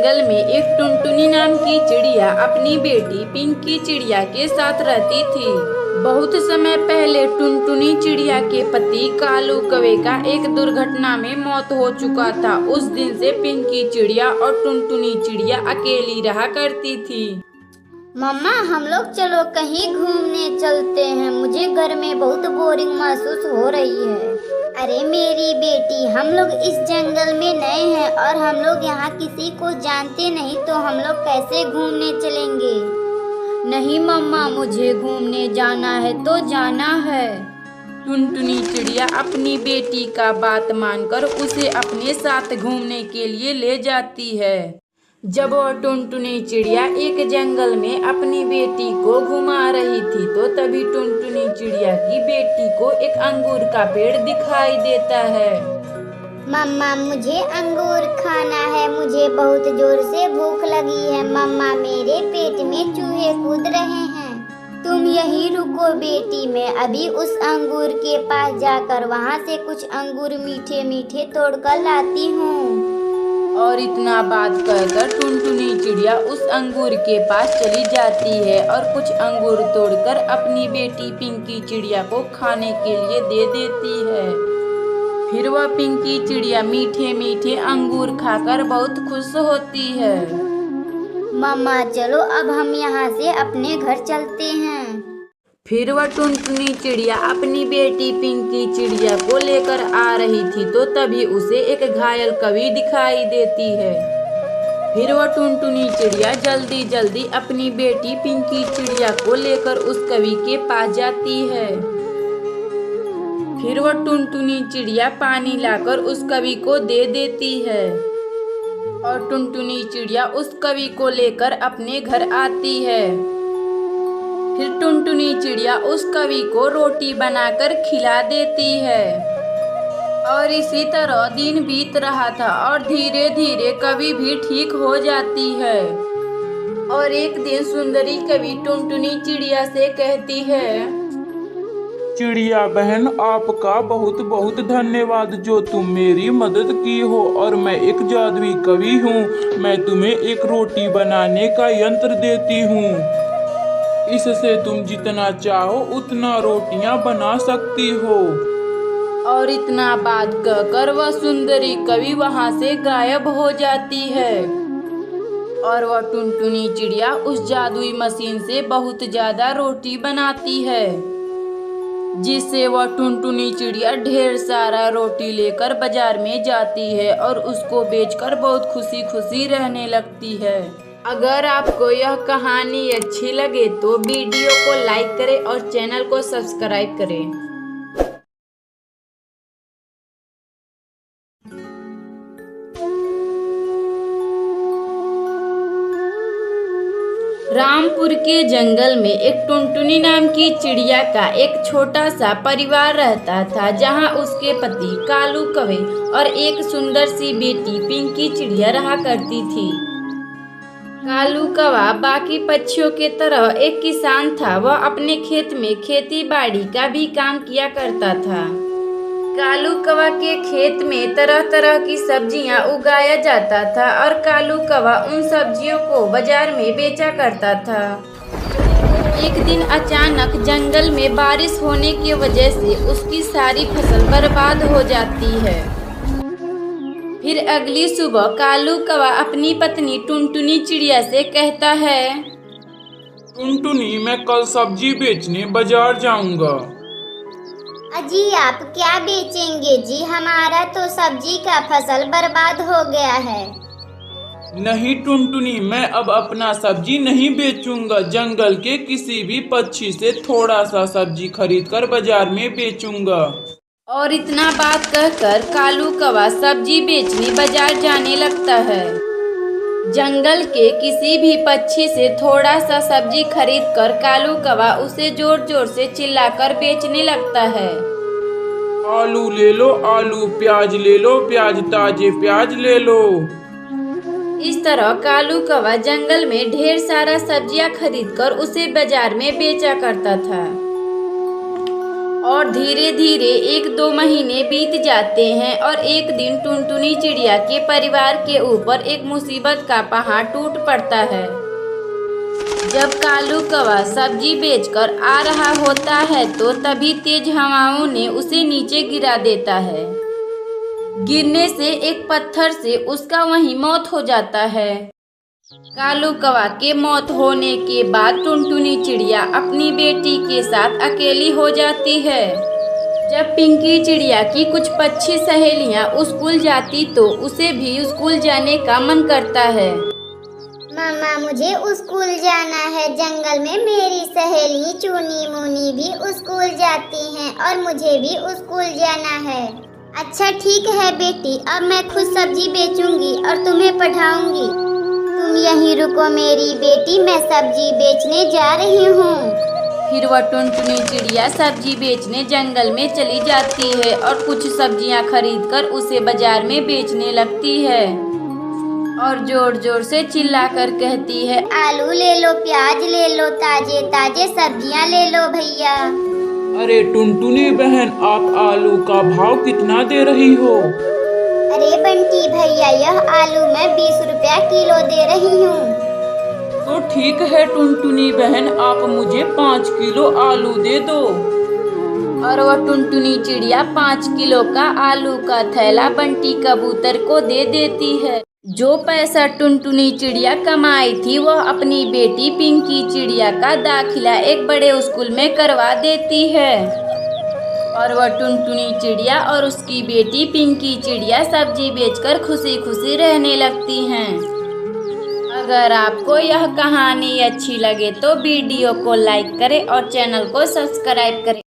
जंगल में एक टुनटुनी नाम की चिड़िया अपनी बेटी पिंकी चिड़िया के साथ रहती थी। बहुत समय पहले टुनटुनी चिड़िया के पति कालू कौवे का एक दुर्घटना में मौत हो चुका था। उस दिन से पिंकी चिड़िया और टुनटुनी चिड़िया अकेली रहा करती थी। मम्मा, हम लोग चलो कहीं घूमने चलते हैं। मुझे घर में बहुत बोरिंग महसूस हो रही है। अरे मेरी बेटी, हम लोग इस जंगल में नए हैं और हम लोग यहाँ किसी को जानते नहीं, तो हम लोग कैसे घूमने चलेंगे? नहीं मम्मा, मुझे घूमने जाना है तो जाना है। टुनटुनी चिड़िया अपनी बेटी का बात मानकर उसे अपने साथ घूमने के लिए ले जाती है। जब वह टुनटुनी चिड़िया एक जंगल में अपनी बेटी को घुमा रही थी तो तभी टुनटुनी चिड़िया की बेटी को एक अंगूर का पेड़ दिखाई देता है। मम्मा, मुझे अंगूर खाना है। मुझे बहुत जोर से भूख लगी है। मम्मा, मेरे पेट में चूहे कूद रहे हैं। तुम यहीं रुको बेटी, मैं अभी उस अंगूर के पास जाकर वहाँ से कुछ अंगूर मीठे मीठे तोड़कर लाती हूँ। और इतना बात कहकर टुनटुनी चिड़िया उस अंगूर के पास चली जाती है और कुछ अंगूर तोड़कर अपनी बेटी पिंकी चिड़िया को खाने के लिए दे देती है। फिर वह पिंकी चिड़िया मीठे मीठे अंगूर खाकर बहुत खुश होती है। मम्मा, चलो अब हम यहाँ से अपने घर चलते हैं। फिर वह टुनटुनी चिड़िया अपनी बेटी पिंकी चिड़िया को लेकर आ रही थी तो तभी उसे एक घायल कौवी दिखाई देती है। फिर वह टुनटुनी चिड़िया जल्दी जल्दी अपनी बेटी पिंकी चिड़िया को लेकर उस कौवी के पास जाती है। फिर वह टुनटुनी चिड़िया पानी लाकर उस कौवी को दे देती है और टुनटुनी चिड़िया उस कौवी को लेकर अपने घर आती है। फिर टुनटुनी चिड़िया उस कौवी को रोटी बनाकर खिला देती है और इसी तरह दिन बीत रहा था और धीरे धीरे कौवी भी ठीक हो जाती है। और एक दिन सुंदरी कौवी टुनटुनी चिड़िया से कहती है, चिड़िया बहन, आपका बहुत बहुत धन्यवाद जो तुम मेरी मदद की हो। और मैं एक जादुई कवि हूँ। मैं तुम्हें एक रोटी बनाने का यंत्र देती हूँ। इससे तुम जितना चाहो उतना रोटियां बना सकती हो। और इतना बात कहकर वह सुंदरी कवि वहां से गायब हो जाती है और वह टुनटुनी चिड़िया उस जादुई मशीन से बहुत ज्यादा रोटी बनाती है, जिससे वह टुनटुनी चिड़िया ढेर सारा रोटी लेकर बाजार में जाती है और उसको बेचकर बहुत खुशी खुशी रहने लगती है। अगर आपको यह कहानी अच्छी लगे तो वीडियो को लाइक करें और चैनल को सब्सक्राइब करें। रामपुर के जंगल में एक टुनटुनी नाम की चिड़िया का एक छोटा सा परिवार रहता था, जहां उसके पति कालू कौवे और एक सुंदर सी बेटी पिंकी चिड़िया रहा करती थी। कालू कौवा बाकी पक्षियों के तरह एक किसान था। वह अपने खेत में खेती बाड़ी का भी काम किया करता था। कालू कौवा के खेत में तरह तरह की सब्जियां उगाया जाता था और कालू कौवा उन सब्जियों को बाजार में बेचा करता था। एक दिन अचानक जंगल में बारिश होने की वजह से उसकी सारी फसल बर्बाद हो जाती है। फिर अगली सुबह कालू कौवा अपनी पत्नी टुनटुनी चिड़िया से कहता है, टुनटुनी, मैं कल सब्जी बेचने बाजार जाऊंगा। अजी, आप क्या बेचेंगे जी? हमारा तो सब्जी का फसल बर्बाद हो गया है। नहीं टुनटुनी, मैं अब अपना सब्जी नहीं बेचूंगा। जंगल के किसी भी पक्षी से थोड़ा सा सब्जी खरीदकर बाजार में बेचूंगा। और इतना बात कहकर कालू कौवा सब्जी बेचने बाजार जाने लगता है। जंगल के किसी भी पक्षी से थोड़ा सा सब्जी खरीदकर कालू कौवा उसे जोर जोर से चिल्लाकर बेचने लगता है। आलू ले लो आलू, प्याज ले लो प्याज, ताजे प्याज ले लो। इस तरह कालू कौवा जंगल में ढेर सारा सब्जियां खरीदकर उसे बाजार में बेचा करता था। और धीरे धीरे 1-2 महीने बीत जाते हैं और एक दिन टुनटुनी चिड़िया के परिवार के ऊपर एक मुसीबत का पहाड़ टूट पड़ता है। जब कालू कौवा सब्जी बेचकर आ रहा होता है तो तभी तेज हवाओं ने उसे नीचे गिरा देता है। गिरने से एक पत्थर से उसका वहीं मौत हो जाता है। कालू कौवा के मौत होने के बाद टुनटुनी चिड़िया अपनी बेटी के साथ अकेली हो जाती है। जब पिंकी चिड़िया की कुछ पक्षी सहेलियां स्कूल जाती तो उसे भी स्कूल जाने का मन करता है। मम्मा मुझे स्कूल जाना है। जंगल में मेरी सहेली चूनी मुनी भी स्कूल जाती हैं और मुझे भी स्कूल जाना है। अच्छा ठीक है बेटी, अब मैं खुद सब्जी बेचूंगी और तुम्हें पढ़ाऊंगी। तुम यहीं रुको मेरी बेटी, मैं सब्जी बेचने जा रही हूँ। फिर वह टुनटुनी चिड़िया सब्जी बेचने जंगल में चली जाती है और कुछ सब्जियां खरीदकर उसे बाजार में बेचने लगती है और जोर जोर से चिल्लाकर कहती है, आलू ले लो, प्याज ले लो, ताजे ताजे सब्जियां ले लो भैया। अरे टुनटुनी बहन, आप आलू का भाव कितना दे रही हो? अरे बंटी भैया, यह आलू मैं 20 रुपया किलो दे रही हूँ। तो ठीक है टुनटुनी बहन, आप मुझे 5 किलो आलू दे दो। और वह टुनटुनी चिड़िया 5 किलो का आलू का थैला बंटी कबूतर को दे देती है। जो पैसा टुनटुनी चिड़िया कमाई थी वह अपनी बेटी पिंकी चिड़िया का दाखिला एक बड़े स्कूल में करवा देती है और वह टुनटुनी चिड़िया और उसकी बेटी पिंकी चिड़िया सब्जी बेचकर खुशी खुशी रहने लगती हैं। अगर आपको यह कहानी अच्छी लगे तो वीडियो को लाइक करें और चैनल को सब्सक्राइब करें।